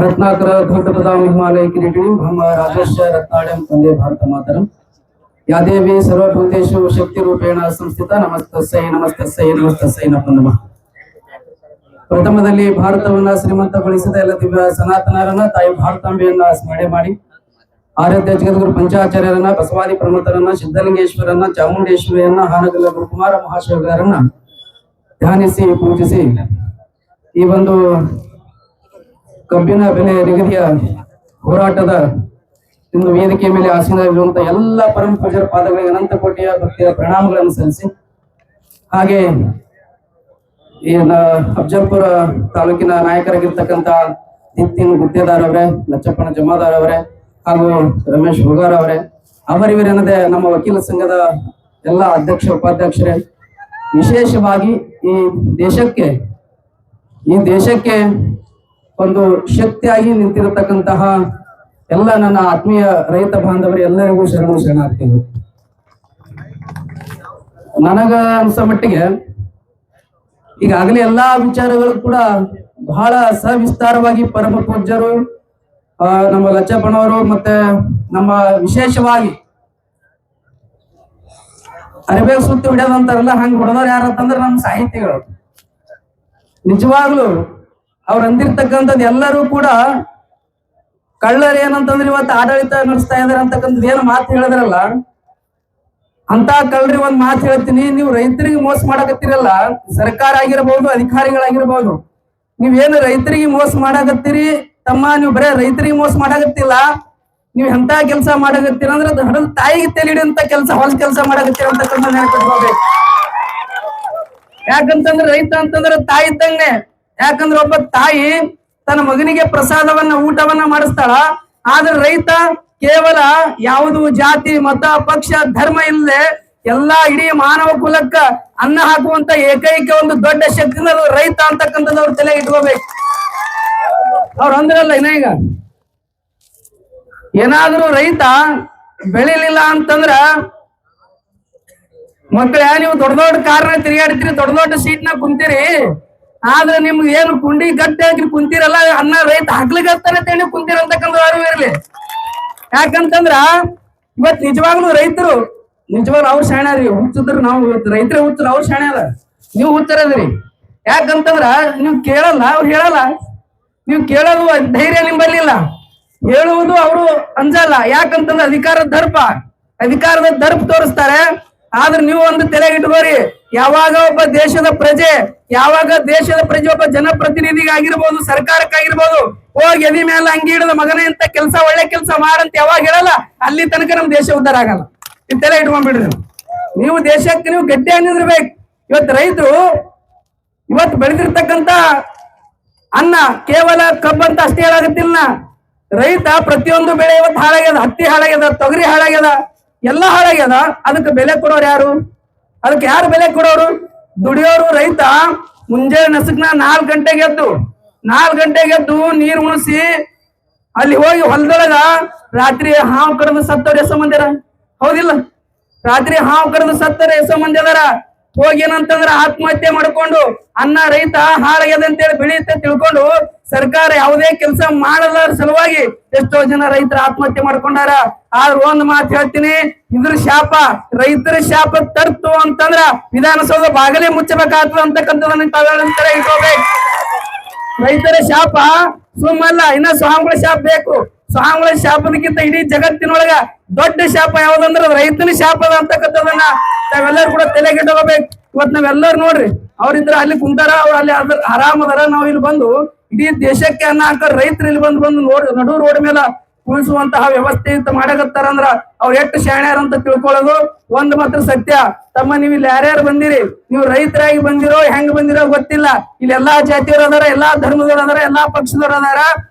रत्नाकर घटपदाम हिमालय किरीटिणी ब्रह्म राजस्य रत्नाड्यम वंदे भारत मातरम। या देवी सर्वभूतेषु शक्ति रूपेण संस्थिता नमस्तस्यै नमस्तस्यै नमस्तस्यै नमो नमः। ಪ್ರಥಮದಲ್ಲಿ ಭಾರತವನ್ನ ಶ್ರೀಮಂತಗೊಳಿಸಿದ ಎಲ್ಲ ದಿವ್ಯ ಸನಾತನರನ್ನ ತಾಯಿ ಭಾರತಾಂಬೆಯನ್ನ ಸ್ಮರಣೆ ಮಾಡಿ ಆರಾಧ್ಯ ಜಗದ್ಗುರು ಪಂಚಾಚಾರ್ಯರನ್ನ ಬಸವಾದಿ ಪ್ರಮುಖರನ್ನ ಸಿದ್ಧಲಿಂಗೇಶ್ವರನ್ನ ಚಾಮುಂಡೇಶ್ವರಿಯನ್ನ ಹಾನಗಲ್ಲ ಗುರುಕುಮಾರ ಮಹಾಶಿವಗಾರನ್ನ ಧ್ಯಾನಿಸಿ ಪೂಜಿಸಿ ಈ ಒಂದು ಕಬ್ಬಿನ ಬೆಲೆ ನಿಗದಿಯ ಹೋರಾಟದ ಇಂದು ವೇದಿಕೆ ಮೇಲೆ ಆಸೀನರಾಗಿರುವಂತಹ ಎಲ್ಲ ಪರಮ ಪೂಜ್ಯರ ಪಾದಗಳಿಗೆ ಅನಂತ ಕೋಟಿಯ ಭಕ್ತಿಯ ಪ್ರಣಾಮಗಳನ್ನು ಸಲ್ಲಿಸಿ ಹಾಗೆ ಈ ಅಫಜಲ್ಪುರ ತಾಲೂಕಿನ ನಾಯಕರಾಗಿರ್ತಕ್ಕಂಥ ನಿತಿನ್ ಗುತ್ತೇದಾರ್ ಅವರೇ, ಲಚ್ಚಪ್ಪನ ಜಮಾದಾರ್ ಅವರೇ ಹಾಗೂ ರಮೇಶ್ ಹುಗಾರ್ ಅವರೇ, ಅವರಿವರೆನ್ನದೆ ನಮ್ಮ ವಕೀಲ ಸಂಘದ ಎಲ್ಲ ಅಧ್ಯಕ್ಷ ಉಪಾಧ್ಯಕ್ಷರೇ, ವಿಶೇಷವಾಗಿ ಈ ದೇಶಕ್ಕೆ ಒಂದು ಶಕ್ತಿಯಾಗಿ ನಿಂತಿರತಕ್ಕಂತಹ ಎಲ್ಲ ನನ್ನ ಆತ್ಮೀಯ ರೈತ ಬಾಂಧವರು ಎಲ್ಲರಿಗೂ ಶರಣಾರ್ಥಿಗಳು. ನನಗ ಅನ್ಸೋ ಮಟ್ಟಿಗೆ ಈಗಾಗಲೇ ಎಲ್ಲಾ ವಿಚಾರಗಳು ಕೂಡ ಬಹಳ ಸವಿಸ್ತಾರವಾಗಿ ಪರಮ ಪೂಜ್ಯರು ನಮ್ಮ ಲಚ್ಚಪ್ಪನವರು ಮತ್ತೆ ನಮ್ಮ ವಿಶೇಷವಾಗಿ ಅರಿಬೇಗ ಸುತ್ತಿ ಹೊಡೆದಂತಾರಲ್ಲ ಹಂಗ ಹೊಡೆದವ್ರು ಯಾರಂತಂದ್ರೆ ನಮ್ಮ ಸಾಹಿತಿಗಳು. ನಿಜವಾಗ್ಲು ಅವ್ರು ಅಂದಿರ್ತಕ್ಕಂಥದ್ದು ಎಲ್ಲರೂ ಕೂಡ ಕಳ್ಳರು ಏನಂತಂದ್ರೆ ಇವತ್ತು ಆಡಳಿತ ನಡೆಸ್ತಾ ಇದಾರೆ ಅಂತಕ್ಕಂಥದ್ದು ಏನು ಮಾತು ಹೇಳಿದ್ರಲ್ಲ, ಅಂತ ಕಳ್ರಿ ಒಂದ್ ಮಾತು ಹೇಳ್ತೀನಿ. ನೀವು ರೈತರಿಗೆ ಮೋಸ ಮಾಡಕತ್ತೀರಲ್ಲ, ಸರ್ಕಾರ ಆಗಿರಬಹುದು ಅಧಿಕಾರಿಗಳಾಗಿರ್ಬಹುದು, ನೀವೇನು ರೈತರಿಗೆ ಮೋಸ ಮಾಡಕತ್ತೀರಿ ತಮ್ಮ, ನೀವು ಬರೇ ರೈತರಿಗೆ ಮೋಸ ಮಾಡಕತ್ತಿಲ್ಲ, ನೀವ್ ಎಂತ ಕೆಲಸ ಮಾಡಕತ್ತೀರ ಅಂದ್ರೆ ಹಡದ ತಾಯಿಗೆ ತೆಲಿಡಿಂತ ಕೆಲಸ ಹೊಸ ಕೆಲಸ ಮಾಡಕತ್ತೀರ ಅಂತಕ್ಕಂಥ ನೆನಪಿಟ್ಕೋಬೇಕು. ಯಾಕಂತಂದ್ರೆ ರೈತ ಅಂತಂದ್ರೆ ತಾಯಿ ಇದ್ದಂಗೆ. ಯಾಕಂದ್ರೆ ಒಬ್ಬ ತಾಯಿ ತನ್ನ ಮಗನಿಗೆ ಪ್ರಸಾದವನ್ನ ಊಟವನ್ನ ಮಾಡಿಸ್ತಾಳ, ಆದ್ರೆ ರೈತ ಕೇವಲ ಯಾವುದು ಜಾತಿ ಮತ ಪಕ್ಷ ಧರ್ಮ ಇಲ್ಲದೆ ಎಲ್ಲಾ ಇಡೀ ಮಾನವ ಕುಲಕ್ಕ ಅನ್ನ ಹಾಕುವಂತ ಏಕೈಕ ಒಂದು ದೊಡ್ಡ ಶಕ್ತಿ ರೈತ ಅಂತಕ್ಕಂಥದ್ದು ಅವ್ರ ತಲೆಗೆ ಇಟ್ಕೋಬೇಕು. ಅವ್ರ ಅಂದ್ರಲ್ಲ ಈಗ ಏನಾದ್ರೂ ರೈತ ಬೆಳಿಲಿಲ್ಲ ಅಂತಂದ್ರ ಮಕ್ಕಳ ನೀವು ದೊಡ್ಡ ದೊಡ್ಡ ಕಾರ್ನ ತಿರುಗಾಡ್ತೀರಿ, ದೊಡ್ಡ ದೊಡ್ಡ ಸೀಟ್ನ ಕುಂತೀರಿ, ಆದ್ರೆ ನಿಮ್ಗೆ ಏನು ಕುಂಡಿ ಗಟ್ಟಿ ಹಾಕಿ ಕುಂತೀರಲ್ಲ ಅನ್ನ ರೈತ ಹಾಕ್ಲಿಕ್ಕಂತಾನೆ ತಿಳಿ ಕುಂತೀರ ಅಂತಕ್ಕಂಥ ಅರಿವು ಇರ್ಲಿ. ಯಾಕಂತಂದ್ರ ಇವತ್ ನಿಜವಾಗ್ಲೂ ರೈತರು ಅವ್ರು ಶಾಣ್ಯಾರಿ, ಹುಚ್ಚಿದ್ರು ನಾವು ರೈತರೇ ಹುಚ್ಚರು, ಅವ್ರು ಶಾಣ್ಯಾರ, ನೀವು ಹುಚ್ಚರದ್ರಿ. ಯಾಕಂತಂದ್ರ ನೀವು ಕೇಳಲ್ಲ, ಅವ್ರು ಹೇಳಲ್ಲ, ನೀವು ಕೇಳೋದು ಧೈರ್ಯ ನಿಂಬಲ್ಲಿಲ್ಲ, ಹೇಳುವುದು ಅವರು ಅಂಜಲ್ಲ. ಯಾಕಂತಂದ್ರೆ ಅಧಿಕಾರದ ದರ್ಪ ತೋರಿಸ್ತಾರೆ. ಆದ್ರೆ ನೀವು ಒಂದು ತಲೆಗಿಟ್ಕೋರಿ, ಯಾವಾಗ ಒಬ್ಬ ದೇಶದ ಪ್ರಜೆ ಒಬ್ಬ ಜನಪ್ರತಿನಿಧಿಗಾಗಿರ್ಬೋದು ಸರ್ಕಾರಕ್ಕಾಗಿರ್ಬೋದು ಹೋಗಿ ಎದಿ ಮೇಲೆ ಅಂಗಿ ಹಿಡಿದ ಮಗನೇ ಅಂತ ಕೆಲಸ ಒಳ್ಳೆ ಕೆಲಸ ಮಾಡಂತ ಯಾವಾಗ ಹೇಳಲ್ಲ, ಅಲ್ಲಿ ತನಕ ನಮ್ ದೇಶ ಉದ್ಧಾರ ಆಗಲ್ಲ. ಇದು ತಲೆ ಇಟ್ಕೊಂಡ್ಬಿಡ್ರಿ. ನೀವು ದೇಶಕ್ಕೆ ನೀವು ಗಟ್ಟಿಯಾಗಿ ನಿಂದಿರ್ಬೇಕು. ಇವತ್ತು ರೈತರು ಇವತ್ತು ಬೆಳೆದಿರ್ತಕ್ಕಂತ ಅನ್ನ ಕೇವಲ ಕಬ್ಬಂತ ಅಷ್ಟೇ ಹೇಳಾಗತ್ತಿಲ್ಲ. ರೈತ ಪ್ರತಿಯೊಂದು ಬೆಳೆ ಇವತ್ತು ಹಾಳಾಗ್ಯದ, ಹತ್ತಿ ಹಾಳಾಗ್ಯದ, ತೊಗರಿ ಹಾಳಾಗ್ಯದ, ಎಲ್ಲ ಹಾಳಾಗ್ಯದ. ಅದಕ್ಕೆ ಬೆಲೆ ಕೊಡೋರು ಯಾರು? ಅದಕ್ಕೆ ಯಾರು ಬೆಲೆ ಕೊಡೋರು? ದುಡಿಯೋರು. ರೈತ ಮುಂಜಾನೆ ನಸಕ್ನ 4 ಗಂಟೆಗೆ ಎದ್ದು ನೀರು ಉಣಿಸಿ ಅಲ್ಲಿ ಹೋಗಿ ಹೊಲದೊಳಗ ರಾತ್ರಿ ಹಾವು ಕರೆದು ಸತ್ತವ್ರು ಎಷ್ಟೋ ಮಂದಿ ಅದಾರ, ಹೌದಿಲ್ಲ? ರಾತ್ರಿ ಹಾವು ಕರೆದು ಸತ್ತವ್ರು ಎಷ್ಟೋ ಮಂದಿ ಅದಾರ. ಹೋಗಿ ಏನಂತಂದ್ರ ಆತ್ಮಹತ್ಯೆ ಮಾಡ್ಕೊಂಡು ಅನ್ನ ರೈತ ಹಾಳಾಗ್ಯದ ಅಂತೇಳಿ ಬೆಳೆಯುತ್ತೆ ತಿಳ್ಕೊಂಡು ಸರ್ಕಾರ ಯಾವುದೇ ಕೆಲಸ ಮಾಡದ ಸಲುವಾಗಿ ಎಷ್ಟೋ ಜನ ರೈತರ ಆತ್ಮಹತ್ಯೆ ಮಾಡ್ಕೊಂಡಾರ. ಆದ್ರೆ ಒಂದ್ ಮಾತು ಹೇಳ್ತೀನಿ, ಇದ್ರ ಶಾಪ ರೈತರ ಶಾಪ ತರ್ತು ಅಂತಂದ್ರ ವಿಧಾನಸೌಧ ಬಾಗಲೇ ಮುಚ್ಚಬೇಕಾಗ್ತದ ಅಂತಕ್ಕಂಥದನ್ನ ತಾವೆಲ್ಲಂತಾರೆ ಇಟ್ಕೋಬೇಕು. ರೈತರ ಶಾಪ ಸುಮ್ಮಲ್ಲ, ಇನ್ನ ಸ್ವಾಮಿಗಳ ಶಾಪ ಬೇಕು. ಸ್ವಾಮಿಗಳ ಶಾಪದಕ್ಕಿಂತ ಇಡೀ ಜಗತ್ತಿನೊಳಗ ದೊಡ್ಡ ಶಾಪ ಯಾವ್ದಂದ್ರ ರೈತನ ಶಾಪ ಅದ ಅಂತಕ್ಕಂಥದನ್ನ ನಾವೆಲ್ಲರೂ ಕೂಡ ತಲೆಗಿಟ್ಕೋಬೇಕು. ಇವತ್ ನಾವೆಲ್ಲರೂ ನೋಡ್ರಿ, ಅವ್ರಿದ್ರ ಅಲ್ಲಿ ಕುಂತಾರ, ಅವ್ರು ಅಲ್ಲಿ ಆರಾಮದಾರ, ನಾವ್ ಇಲ್ಲಿ ಬಂದು ಇಡೀ ದೇಶಕ್ಕೆ ಅನ್ನ ಹಾಕ ರೈತರು ಇಲ್ಲಿ ಬಂದು ನಡು ರೋಡ್ ಮೇಲೆ ಉಳಿಸುವಂತಹ ವ್ಯವಸ್ಥೆ ಮಾಡಕತ್ತಾರ ಅಂದ್ರ ಅವ್ರು ಎಷ್ಟು ಶಾಣ್ಯಾರ ಅಂತ ತಿಳ್ಕೊಳ್ಳೋದು ಒಂದ್ ಮಾತ್ರ ಸತ್ಯ. ತಮ್ಮ ನೀವು ಇಲ್ಲಿ ಯಾರ್ಯಾರು ಬಂದಿರಿ, ನೀವು ರೈತರಾಗಿ ಬಂದಿರೋ ಹೆಂಗ್ ಬಂದಿರೋ ಗೊತ್ತಿಲ್ಲ, ಇಲ್ಲಿ ಎಲ್ಲಾ ಜಾತಿಯವರು ಅದಾರ, ಎಲ್ಲಾ ಧರ್ಮದವ್ರು ಅದಾರ, ಎಲ್ಲಾ ಪಕ್ಷದವ್ರು ಅದಾರ.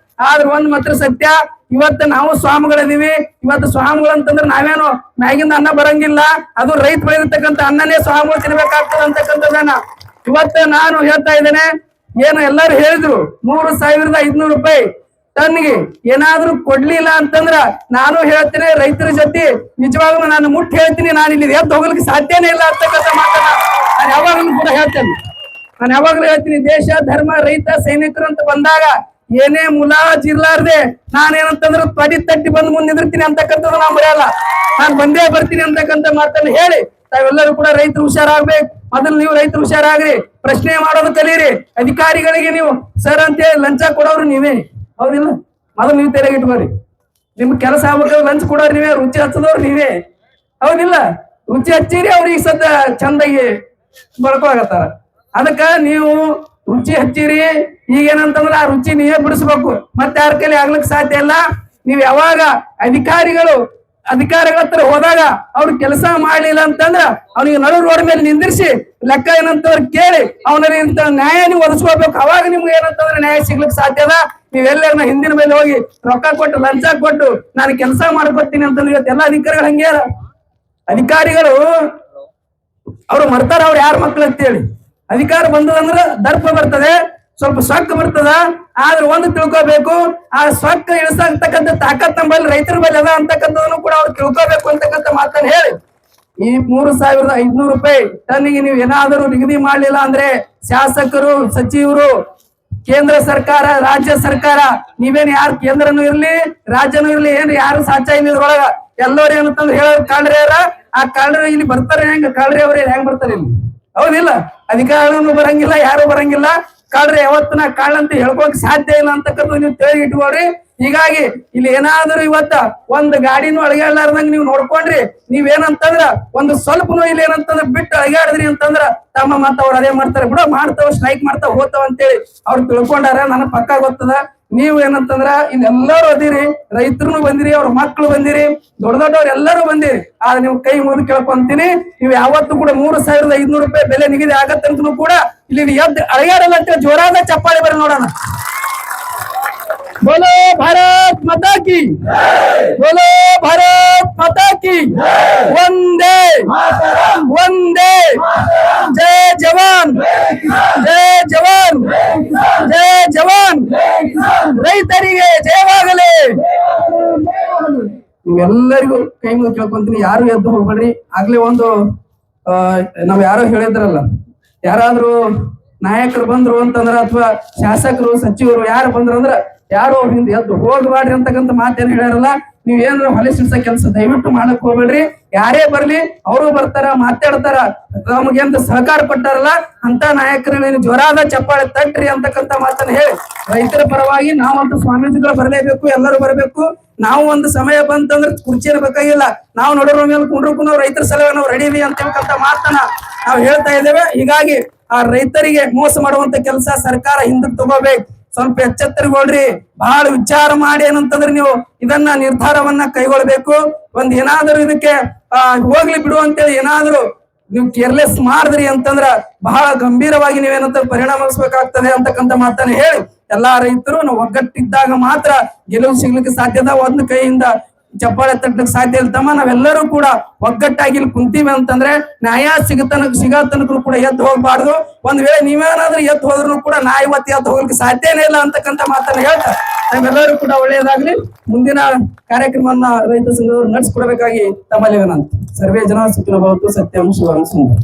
ಆದ್ರೆ ಒಂದ್ ಮಾತ್ರ ಸತ್ಯ, ಇವತ್ತು ನಾವು ಸ್ವಾಮಿಗಳಿದೀವಿ. ಇವತ್ತು ಸ್ವಾಮಿಗಳು ಅಂತಂದ್ರೆ ನಾವೇನು ಮ್ಯಾಗಿಂದ ಅನ್ನ ಬರಂಗಿಲ್ಲ, ಅದು ರೈತ ಬೆಳೆದಿರ್ತಕ್ಕಂಥ ಅನ್ನನೇ ಸ್ವಾಮಿಗಳು ತಿನ್ಬೇಕಾಗ್ತದೆ ಅಂತಕ್ಕಂಥದ್ದನ್ನ ಇವತ್ತು ನಾನು ಹೇಳ್ತಾ ಇದ್ದೇನೆ. ಏನು ಎಲ್ಲರೂ ಹೇಳಿದ್ರು 3,500 ರೂಪಾಯಿ ಟನ್ಗೆ ಏನಾದ್ರೂ ಕೊಡ್ಲಿಲ್ಲ ಅಂತಂದ್ರ ನಾನು ಹೇಳ್ತೀನಿ ರೈತರ ಜೊತೆ ನಿಜವಾಗ್ಲೂ ನಾನು ಮುಟ್ಟಿ ಹೇಳ್ತೀನಿ, ನಾನು ಇಲ್ಲಿ ಎದ್ದು ಹೋಗ್ಲಿಕ್ಕೆ ಸಾಧ್ಯನೇ ಇಲ್ಲ ಅಂತಕ್ಕಂಥ ಮಾತನ್ನ ನಾನು ಯಾವಾಗಲೂ ಕೂಡ ಹೇಳ್ತೇನೆ. ನಾನು ಯಾವಾಗ್ಲೂ ಹೇಳ್ತೀನಿ, ದೇಶ ಧರ್ಮ ರೈತ ಸೈನಿಕರು ಅಂತ ಬಂದಾಗ ಏನೇ ಮುಲಾಜಿರ್ಲಾರ್ದೆ ನಾನೇನಂತಂದ್ರೆ ತಟ್ಟಿ ಬಂದು ಮುಂದೆ ನಿಂದಿರ್ತೀನಿ ಅಂತಕ್ಕಂಥದ್ದು ನಾ ಮರೆಯಲ್ಲ. ನಾನು ಬಂದೇ ಬರ್ತೀನಿ ಅಂತಕ್ಕಂಥ ಮಾತನ್ನು ಹೇಳಿ ತಾವೆಲ್ಲರೂ ಕೂಡ ರೈತರು ಹುಷಾರಾಗ್ಬೇಕು. ಮೊದಲು ನೀವು ರೈತರು ಹುಷಾರಾಗ್ರಿ, ಪ್ರಶ್ನೆ ಮಾಡೋದು ಕಲೀರಿ. ಅಧಿಕಾರಿಗಳಿಗೆ ನೀವು ಸರ್ ಅಂತೇಳಿ ಲಂಚ ಕೊಡೋರು ನೀವೇ, ಹೌದಿಲ್ಲ? ಮೊದಲು ನೀವು ತೆರೆಗಿಟ್ಕೋರಿ. ನಿಮ್ ಕೆಲಸ ಆಗ್ಬೇಕಾದ್ರೆ ಲಂಚ್ ಕೊಡೋರು ನೀವೇ, ರುಚಿ ಹಚ್ಚದವ್ರು ನೀವೇ, ಹೌದಿಲ್ಲ? ರುಚಿ ಹಚ್ಚಿರಿ ಅವ್ರಿಗೆ ಸದ್ದ ಚಂದಾಗಿ ಬಳ್ಕೋಗತ್ತಾರ. ಅದಕ್ಕ ನೀವು ರುಚಿ ಹಚ್ಚಿರಿ. ಈಗೇನಂತಂದ್ರ ಆ ರುಚಿ ನೀವೇ ಬಿಡಿಸ್ಬೇಕು, ಮತ್ತೆ ಯಾರ ಕೈಲಿ ಆಗ್ಲಿಕ್ಕೆ ಸಾಧ್ಯ ಇಲ್ಲ. ನೀವ್ ಯಾವಾಗ ಅಧಿಕಾರಿಗಳ ಹತ್ರ ಹೋದಾಗ ಅವ್ರು ಕೆಲಸ ಮಾಡ್ಲಿಲ್ಲ ಅಂತಂದ್ರ ಅವ್ನಿಗೆ ನಡು ರೋಡ್ ಮೇಲೆ ನಿಂದಿರಿಸಿ ಲೆಕ್ಕ ಏನಂತವ್ರು ಕೇಳಿ ಅವನಿಂತ ನ್ಯಾಯ ನೀವು ಒದಗಿಸ್ಕೋಬೇಕು. ಅವಾಗ ನಿಮ್ಗೆ ಏನಂತಂದ್ರೆ ನ್ಯಾಯ ಸಿಗ್ಲಿಕ್ಕೆ ಸಾಧ್ಯ ಅದ. ನೀವೆಲ್ಲರನ್ನ ಹಿಂದಿನ ಮೇಲೆ ಹೋಗಿ ರೊಕ್ಕ ಕೊಟ್ಟು ಲಂಚ ಕೊಟ್ಟು ನಾನು ಕೆಲಸ ಮಾಡ್ಕೊಡ್ತೀನಿ ಅಂತಂದ್ರೆ ಇವತ್ತು ಎಲ್ಲ ಅಧಿಕಾರಿಗಳು ಹಂಗೆ ಅಧಿಕಾರಿಗಳು ಅವ್ರು ಮರ್ತಾರ ಅವ್ರು ಯಾರ ಮಕ್ಳು ಅಂತೇಳಿ. ಅಧಿಕಾರ ಬಂದದಂದ್ರ ದರ್ಪ ಬರ್ತದೆ, ಸ್ವಲ್ಪ ಸೊಕ್ಕ ಬರ್ತದ. ಆದ್ರೆ ಒಂದು ತಿಳ್ಕೋಬೇಕು, ಆ ಸೊಕ್ಕ ಇಳಿಸತಕ್ಕಂಥ ತಾಕತ್ ನಮ್ಮಲ್ಲಿ ರೈತರ ಮೇಲೆ ಅದ ಅಂತಕ್ಕಂಥದನ್ನು ಕೂಡ ಅವ್ರು ತಿಳ್ಕೋಬೇಕು ಅಂತಕ್ಕಂಥ ಮಾತನ್ನು ಹೇಳಿ, ಈ 3,500 ರೂಪಾಯಿ ಟನ್ನಿಗೆ ನೀವು ಏನಾದರೂ ನಿಗದಿ ಮಾಡ್ಲಿಲ್ಲ ಅಂದ್ರೆ ಶಾಸಕರು, ಸಚಿವರು, ಕೇಂದ್ರ ಸರ್ಕಾರ, ರಾಜ್ಯ ಸರ್ಕಾರ, ನೀವೇನ್ ಯಾರು ಕೇಂದ್ರನೂ ಇರ್ಲಿ ರಾಜ್ಯನೂ ಇರ್ಲಿ, ಏನ್ ಯಾರು ಸಾಚ ಇಲ್ಲ ಇದ್ರೊಳಗ ಎಲ್ಲರೂ ಏನಂತಂದ್ರೆ ಹೇಳೋರು ಕಾಳ್ರಿಯರ. ಆ ಕಾಳ್ರಿ ಇಲ್ಲಿ ಬರ್ತಾರೆ, ಹೆಂಗ ಕಾಳ್ರಿ ಅವ್ರ ಹೆಂಗ್ ಬರ್ತಾರೆ ಇಲ್ಲಿ, ಹೌದಿಲ್ಲ? ಅಧಿಕಾರನು ಬರಂಗಿಲ್ಲ, ಯಾರು ಬರಂಗಿಲ್ಲ. ಕಾಳ್ರಿ ಯಾವತ್ತನ ಕಾಳಂತ ಹೇಳ್ಕೊಳಕ್ ಸಾಧ್ಯ ಇಲ್ಲ ಅಂತಕ್ಕಂಥ ನೀವು ತಿಳಿ ಇಟ್ಕೊಳ್ರಿ. ಹೀಗಾಗಿ ಇಲ್ಲಿ ಏನಾದ್ರು ಇವತ್ತ ಒಂದ್ ಗಾಡಿನೂ ಅಳಗಾಡ್ಲಾರ್ದಂಗ ನೀವು ನೋಡ್ಕೊಂಡ್ರಿ, ನೀವೇನಂತಂದ್ರ ಒಂದು ಸ್ವಲ್ಪನೂ ಇಲ್ಲಿ ಏನಂತಂದ್ರ ಬಿಟ್ಟು ಅಳಗಾಡಿದ್ರಿ ಅಂತಂದ್ರ ತಮ್ಮ ಮತ್ತ ಅವ್ರು ಅದೇ ಮಾಡ್ತಾರೆ, ಬಿಡ ಮಾಡ್ತಾವ, ಸ್ಟ್ರೈಕ್ ಮಾಡ್ತಾವ, ಹೋಗ್ತಾವ ಅಂತೇಳಿ ಅವ್ರು ತಿಳ್ಕೊಂಡಾರ. ನನಗ್ ಪಕ್ಕ ಗೊತ್ತದ. ನೀವು ಏನಂತಂದ್ರ ಇಲ್ಲೆಲ್ಲರೂ ಅದಿರಿ, ರೈತರು ಬಂದಿರಿ, ಅವ್ರ ಮಕ್ಳು ಬಂದಿರಿ, ದೊಡ್ಡವ್ರು ಎಲ್ಲರೂ ಬಂದಿರಿ. ಆದ್ರೆ ನೀವು ಕೈ ಮುಗಿದು ಕೇಳ್ಕೊಂತೀನಿ, ನೀವು ಯಾವತ್ತೂ ಕೂಡ 3,500 ರೂಪಾಯಿ ಬೆಲೆ ನಿಗದಿ ಆಗತ್ತಂತನೂ ಕೂಡ ಇಲ್ಲಿ ಎದ್ದು ಅಳಗಾಡಲ್ಲ ಅಂತೇಳಿ ಜೋರಾದ ಚಪ್ಪಾಳೆ ಬರ ನೋಡೋಣ. बोलो भारत माता की, बोलो भारत माता की, वंदे वंदे, जय जवान, जय जवान, जय जवान, ರೈತರಿಗೆ ಜಯವಾಗಲಿ. ನೀವೆಲ್ಲರಿಗೂ ಕೈ ಮುಗಿದು ಕೇಳ್ಕೊಂತೀನಿ, ಯಾರು ಎದ್ದು ಹೋಗ್ಬೇಡ್ರಿ. ಆಗ್ಲೇ ಒಂದು ನಾವ್ ಯಾರೋ ಹೇಳಿದ್ರಲ್ಲ, ಯಾರಾದ್ರೂ ನಾಯಕರು ಬಂದ್ರು ಅಂತಂದ್ರ ಅಥವಾ ಶಾಸಕರು, ಸಚಿವರು ಯಾರು ಬಂದ್ರು ಅಂದ್ರ ಯಾರು ಹಿಂದೆ ಎದ್ದು ಹೋಗ್ಬೇಡ್ರಿ ಅಂತಕ್ಕಂಥ ಮಾತೇನು ಹೇಳ್ಯಾರಲ್ಲ. ನೀವ್ ಏನಾರ ಹೊಲಿಸಿಸ ಕೆಲಸ ದಯವಿಟ್ಟು ಮಾಡಕ್ ಹೋಗ್ಬೇಡ್ರಿ. ಯಾರೇ ಬರ್ಲಿ ಅವರು ಬರ್ತಾರ, ಮಾತಾಡ್ತಾರ, ನಮಗೆಂತ ಸಹಕಾರ ಕೊಟ್ಟಾರಲ್ಲ ಅಂತ ನಾಯಕರು ಜೋರಾದ ಚಪ್ಪಾಳೆ ತಟ್ರಿ ಅಂತಕ್ಕಂಥ ಮಾತನ್ನ ಹೇಳಿ ರೈತರ ಪರವಾಗಿ ನಾವಂತೂ ಸ್ವಾಮೀಜಿಗಳು ಬರಲೇಬೇಕು, ಎಲ್ಲರೂ ಬರಬೇಕು. ನಾವು ಒಂದು ಸಮಯ ಬಂತಂದ್ರೆ ಕುರ್ಚಿನ ಬೇಕಾಗಿಲ್ಲ, ನಾವು ನೋಡೋರ ಮೇಲೆ ಕುಂಡ್ರಕ್ಕೂ ನಾವು ರೈತರ ಸಲುವಾಗಿ ನಾವು ರೆಡಿ ಇದೀವಿ ಅಂತಕ್ಕಂಥ ಮಾತನ್ನ ನಾವು ಹೇಳ್ತಾ ಇದ್ದೇವೆ. ಹೀಗಾಗಿ ಆ ರೈತರಿಗೆ ಮೋಸ ಮಾಡುವಂತ ಕೆಲಸ ಸರ್ಕಾರ ಹಿಂದಕ್ಕೆ ತಗೋಬೇಕು. ಸ್ವಲ್ಪ ಎಚ್ಚೆತ್ತರಗೊಳ್ರಿ, ಬಹಳ ವಿಚಾರ ಮಾಡಿ ಏನಂತಂದ್ರೆ ನೀವು ಇದನ್ನ ನಿರ್ಧಾರವನ್ನ ಕೈಗೊಳ್ಬೇಕು. ಒಂದ್ ಏನಾದ್ರು ಇದಕ್ಕೆ ಹೋಗ್ಲಿ ಬಿಡು ಅಂತೇಳಿ ಏನಾದ್ರು ನೀವು ಕೇರ್ಲೆಸ್ ಮಾಡಿದ್ರಿ ಅಂತಂದ್ರ ಬಹಳ ಗಂಭೀರವಾಗಿ ನೀವೇನಂತ ಪರಿಣಾಮಿಸ್ಬೇಕಾಗ್ತದೆ ಅಂತಕ್ಕಂಥ ಮಾತನ್ನ ಹೇಳಿ ಎಲ್ಲಾ ರೈತರು ನಾವು ಒಗ್ಗಟ್ಟಿದ್ದಾಗ ಮಾತ್ರ ಗೆಲುವು ಸಿಗ್ಲಿಕ್ಕೆ ಸಾಧ್ಯದ. ಒಂದು ಕೈಯಿಂದ ಚಪ್ಪಾಳೆ ತಟ್ಟಕ್ಕೆ ಸಾಧ್ಯ ಇಲ್ತಮ್ಮ. ನಾವೆಲ್ಲರೂ ಕೂಡ ಒಗ್ಗಟ್ಟಾಗಿ ಇಲ್ಲಿ ಕುಂತೀವಿ ಅಂತಂದ್ರೆ ನ್ಯಾಯ ಸಿಗತನಕೂ ಕೂಡ ಎದ್ದು ಹೋಗ್ಬಾರ್ದು. ಒಂದ್ ವೇಳೆ ನೀವೇನಾದ್ರೂ ಎದ್ದು ಹೋದ್ರು ಕೂಡ ನಾ ಇವತ್ತು ಎದ್ದು ಹೋಗ್ಲಿಕ್ಕೆ ಸಾಧ್ಯನೇ ಇಲ್ಲ ಅಂತಕ್ಕಂಥ ಮಾತನ್ನ ಹೇಳ್ತಾ ನಾವೆಲ್ಲರೂ ಕೂಡ ಒಳ್ಳೆಯದಾಗ್ಲಿ. ಮುಂದಿನ ಕಾರ್ಯಕ್ರಮವನ್ನ ರೈತ ಸಂಘದವರು ನಡೆಸ್ಕೊಡ್ಬೇಕಾಗಿ ತಮ್ಮಲ್ಲಿ ವಿನಂತಿ. ಸರ್ವೇ ಜನ ಸುಖಿನೋ ಭವಂತು. ಸತ್ಯಂ ಶಿವಂ ಸುಂದರಂ.